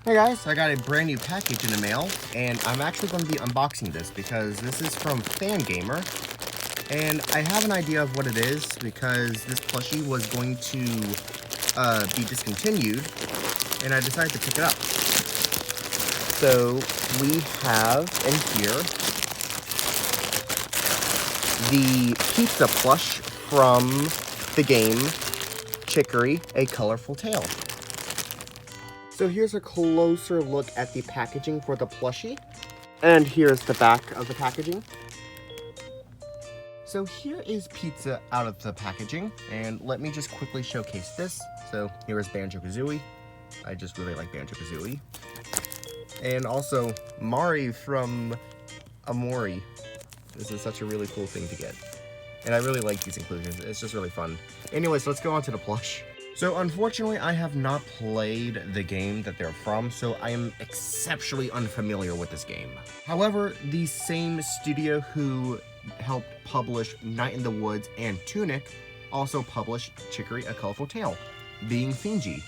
Hey guys, I got a brand new package in the mail, and I'm actually going to be unboxing this because this is from Fangamer, and I have an idea of what it is because this plushie was going to be discontinued, and I decided to pick it up. So we have in here the pizza plush from the game Chicory, A Colorful Tale. So here's a closer look at the packaging for the plushie. And here's the back of the packaging. So here is pizza out of the packaging. And let me just quickly showcase this. So here is Banjo-Kazooie. I just really like Banjo-Kazooie. And also Mari from Amori. This is such a really cool thing to get. And I really like these inclusions. It's just really fun. Anyways, let's go on to the plush. So unfortunately, I have not played the game that they're from, so I am exceptionally unfamiliar with this game. However, the same studio who helped publish Night in the Woods and Tunic also published Chicory, A Colorful Tale, being Finji.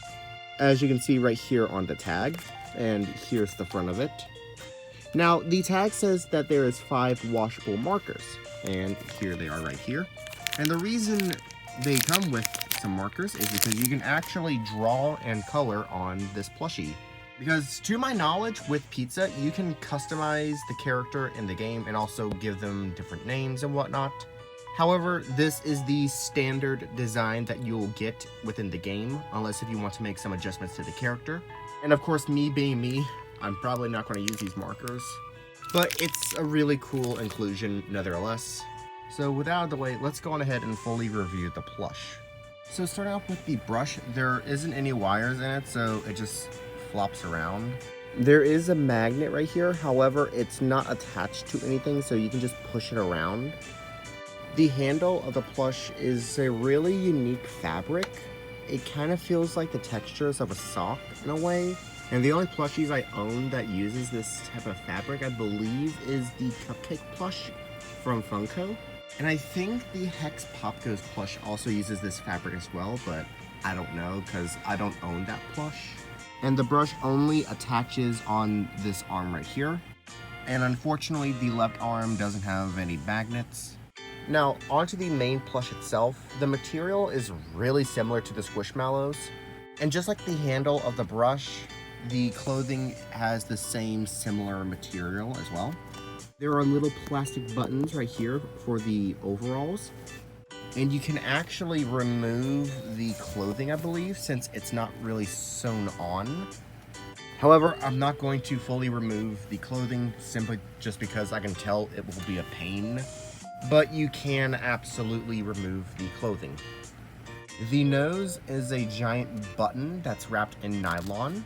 As you can see right here on the tag, and here's the front of it. Now, the tag says that there is 5 washable markers, and here they are right here. And the reason they come with some markers is because you can actually draw and color on this plushie. Because to my knowledge, with pizza, you can customize the character in the game and also give them different names and whatnot. However, this is the standard design that you'll get within the game, unless if you want to make some adjustments to the character. And of course, me being me, I'm probably not going to use these markers, but it's a really cool inclusion nevertheless. So with that out of the way, let's go on ahead and fully review the plush. So starting off with the brush, there isn't any wires in it, so it just flops around. There is a magnet right here, however, it's not attached to anything, so you can just push it around. The handle of the plush is a really unique fabric. It kind of feels like the textures of a sock in a way. And the only plushies I own that uses this type of fabric, I believe, is the Cupcake plush from Funko. And I think the Hex Pop Goes plush also uses this fabric as well, but I don't know because I don't own that plush. And the brush only attaches on this arm right here. And unfortunately, the left arm doesn't have any magnets. Now, onto the main plush itself, the material is really similar to the Squishmallows. And just like the handle of the brush, the clothing has the same similar material as well. There are little plastic buttons right here for the overalls. And you can actually remove the clothing, I believe, since it's not really sewn on. However, I'm not going to fully remove the clothing simply just because I can tell it will be a pain. But you can absolutely remove the clothing. The nose is a giant button that's wrapped in nylon.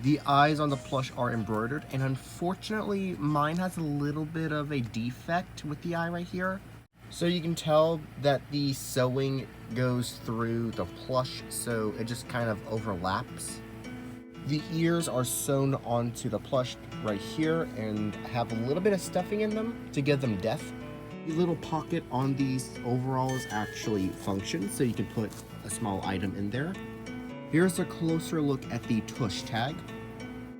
The eyes on the plush are embroidered, and unfortunately, mine has a little bit of a defect with the eye right here. So you can tell that the sewing goes through the plush, so it just kind of overlaps. The ears are sewn onto the plush right here and have a little bit of stuffing in them to give them depth. The little pocket on these overalls actually functions, so you can put a small item in there. Here's a closer look at the tush tag.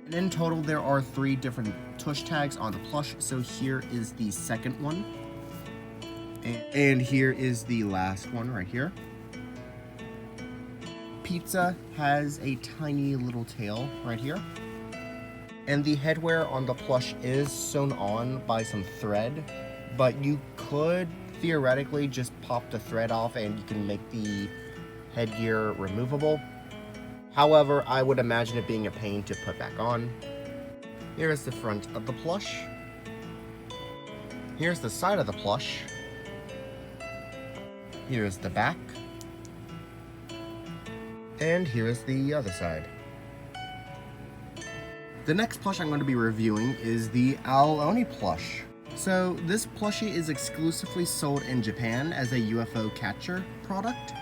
And in total, there are 3 different tush tags on the plush. So here is the second one. And here is the last one right here. Pizza has a tiny little tail right here. And the headwear on the plush is sewn on by some thread. But you could theoretically just pop the thread off and you can make the headgear removable. However, I would imagine it being a pain to put back on. Here is the front of the plush. Here's the side of the plush. Here's the back. And here's the other side. The next plush I'm going to be reviewing is the Aloni plush. So this plushie is exclusively sold in Japan as a UFO catcher product,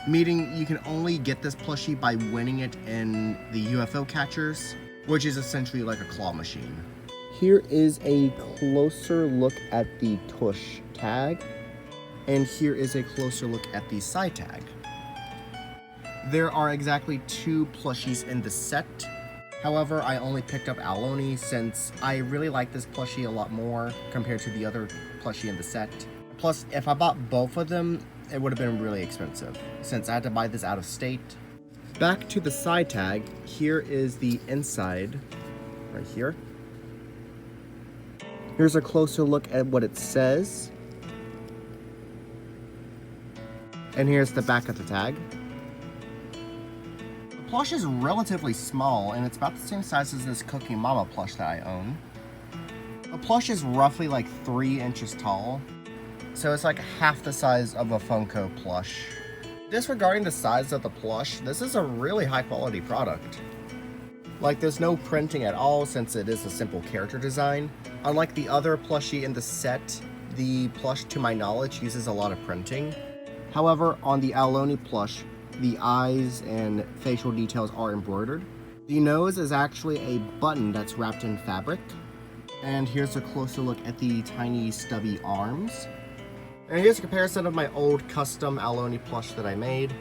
meaning you can only get this plushie by winning it in the UFO catchers, which is essentially like a claw machine. Here is a closer look at the tush tag, and here is a closer look at the side tag. There are exactly 2 plushies in the set. However, I only picked up Aloni since I really like this plushie a lot more compared to the other plushie in the set. Plus, if I bought both of them, it would have been really expensive since I had to buy this out of state. Back to the side tag, here is the inside, right here. Here's a closer look at what it says. And here's the back of the tag. The plush is relatively small, and it's about the same size as this Cookie Mama plush that I own. The plush is roughly like 3 inches tall, so it's like half the size of a Funko plush. Disregarding the size of the plush, this is a really high quality product. Like, there's no printing at all since it is a simple character design. Unlike the other plushie in the set, the plush, to my knowledge, uses a lot of printing. However, on the Aloni plush, the eyes and facial details are embroidered. The nose is actually a button that's wrapped in fabric. And here's a closer look at the tiny stubby arms. And here's a comparison of my old custom Aloni plush that I made.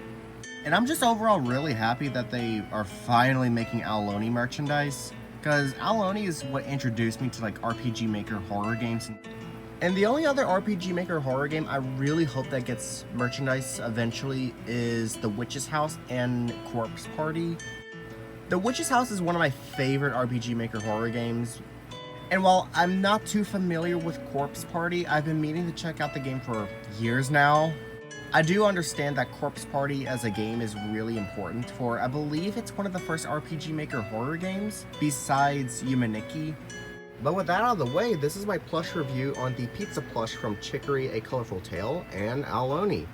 And I'm just overall really happy that they are finally making Aloni merchandise, because Aloni is what introduced me to like RPG Maker horror games. And the only other RPG Maker horror game I really hope that gets merchandise eventually is The Witch's House and Corpse Party. The Witch's House is one of my favorite RPG Maker horror games. And while I'm not too familiar with Corpse Party, I've been meaning to check out the game for years now. I do understand that Corpse Party as a game is really important for, I believe it's one of the first RPG Maker horror games, besides Yumaniki. But with that out of the way, this is my plush review on the pizza plush from Chicory, A Colorful Tale, and Aloni.